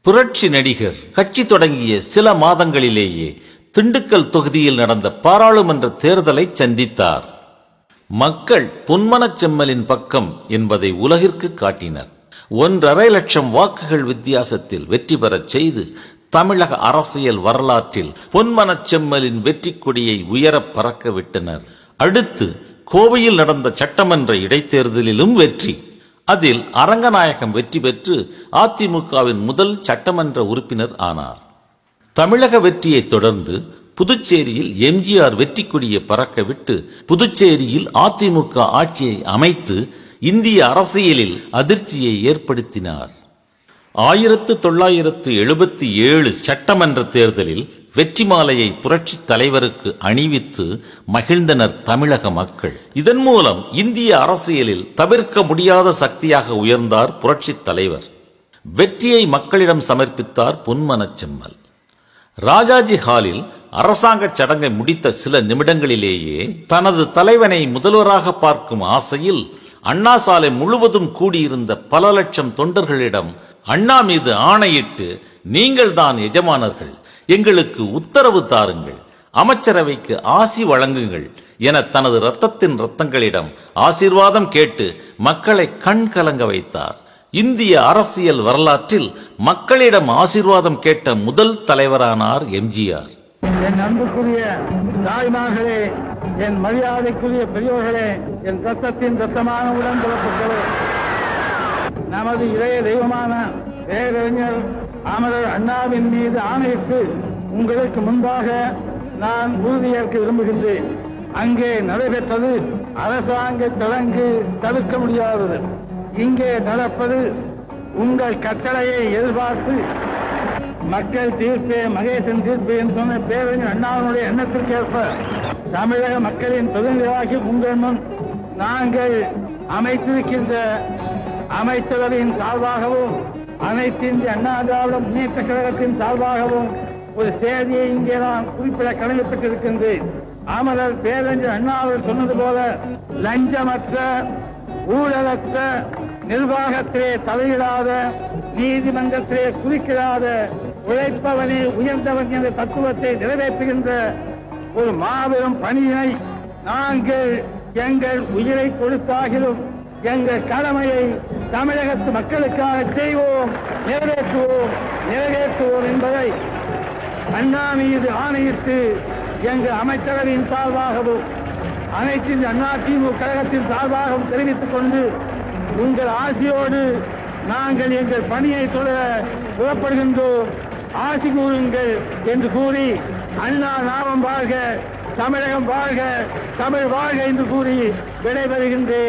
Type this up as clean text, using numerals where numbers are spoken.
புரட்சி நடிகர் கட்சி தொடங்கிய சில மாதங்களிலேயே திண்டுக்கல் தொகுதியில் நடந்த பாராளுமன்ற தேர்தலை சந்தித்தார். மக்கள் பொன்மனச் செம்மலின் பக்கம் என்பதை உலகிற்கு காட்டினர். 1.5 லட்சம் வாக்குகள் வித்தியாசத்தில் வெற்றி பெறச் செய்து தமிழக அரசியல் வரலாற்றில் பொன்மனச் செம்மலின் வெற்றி கொடியை உயரப் பறக்க விட்டனர். அடுத்து கோவையில் நடந்த சட்டமன்ற இடைத்தேர்தலிலும் வெற்றி. அதில் அரங்கநாயகம் வெற்றி பெற்று அதிமுகவின் முதல் சட்டமன்ற உறுப்பினர் ஆனார். தமிழக வெற்றியை தொடர்ந்து புதுச்சேரியில் எம்ஜிஆர் வெற்றி கொடியை பறக்கவிட்டு புதுச்சேரியில் அதிமுக ஆட்சியை அமைத்து இந்திய அரசியலில் அதிர்ச்சியை ஏற்படுத்தினார். 1977 சட்டமன்ற தேர்தலில் வெற்றி மாலையை புரட்சி தலைவருக்கு அணிவித்து மகிழ்ந்தனர் தமிழக மக்கள். இதன் மூலம் இந்திய அரசியலில் தவிர்க்க முடியாத சக்தியாக உயர்ந்தார் புரட்சி தலைவர். வெற்றியை மக்களிடம் சமர்ப்பித்தார் பொன்மனச் செம்மல். ராஜாஜி ஹாலில் அரசாங்க சடங்கை முடித்த சில நிமிடங்களிலேயே தனது தலைவனை முதல்வராக பார்க்கும் ஆசையில் அண்ணா சாலை முழுவதும் கூடியிருந்த பல லட்சம் தொண்டர்களிடம் அண்ணா மீது ஆணையிட்டு, நீங்கள் தான் எஜமானர்கள், எங்களுக்கு உத்தரவு தாருங்கள், அமைச்சரவைக்கு ஆசி வழங்குங்கள் என தனது ரத்தங்களிடம் ஆசீர்வாதம் கேட்டு மக்களை கண் கலங்க வைத்தார். இந்திய அரசியல் வரலாற்றில் மக்களிடம் ஆசீர்வாதம் கேட்ட முதல் தலைவரானார் எம்ஜிஆர். என் அன்புக்குரிய தாய்மார்களே, என் மரியாதைக்குரிய பெரியோர்களே, என் ரத்தமான உடன்பிறப்புகளே, நமது இளைய தெய்வமான பேரறிஞர் அமரர் அண்ணாவின் மீது ஆணையிட்டு உங்களுக்கு முன்பாக நான் உறுதியேற்க விரும்புகின்றேன். அங்கே நடைபெற்றது அரசாங்க சடங்கு, தவிர்க்க முடியாதது. இங்கே நடப்பது உங்கள் கட்டளையை எதிர்பார்த்து மக்கள் தீர்ப்பே மகேசன் தீர்ப்பு என்று சொன்ன பேரறிஞர் அண்ணாவினுடைய எண்ணத்திற்கேற்ப தமிழக மக்களின் பிரதிநிதியாகி உங்கள் முன் நாங்கள் அமைத்திருக்கின்ற அமைச்சரவையின் சார்பாகவும் அனைத்து இந்திய அண்ணா திராவிட முன்னேற்ற கழகத்தின் சார்பாகவும் ஒரு செய்தியை இங்கே நான் குறிப்பிட கடமைப்பட்டிருக்கின்றேன். அமரர் பேரறிஞர் அண்ணா அவர்கள் சொன்னது போல லஞ்சமற்ற ஊழலற்ற நிர்வாகத்திலே தலையிடாத, நீதிமன்றத்திலே குறுக்கிடாத, உழைப்பவனே உயர்ந்தவன் என்ற தத்துவத்தை நிறைவேற்றுகின்ற ஒரு மாபெரும் பணியினை நாங்கள் எங்கள் உயிரை கொடுத்தாகிலும் எங்கள் கடமையை தமிழகத்து மக்களுக்காக செய்வோம், நிறைவேற்றுவோம் என்பதை அண்ணா மீது ஆணையிட்டு எங்கள் அமைச்சரவையின் சார்பாகவும் அனைத்து அண்ணா திமுக கழகத்தின் சார்பாகவும் தெரிவித்துக் கொண்டு உங்கள் ஆசியோடு நாங்கள் எங்கள் பணியை தொடர புறப்படுகின்றோம், ஆசி கூறுங்கள் என்று கூறி அண்ணா நாமம் வாழ்க, தமிழகம் வாழ்க, தமிழ் வாழ்க என்று கூறி விடைபெறுகின்றேன்.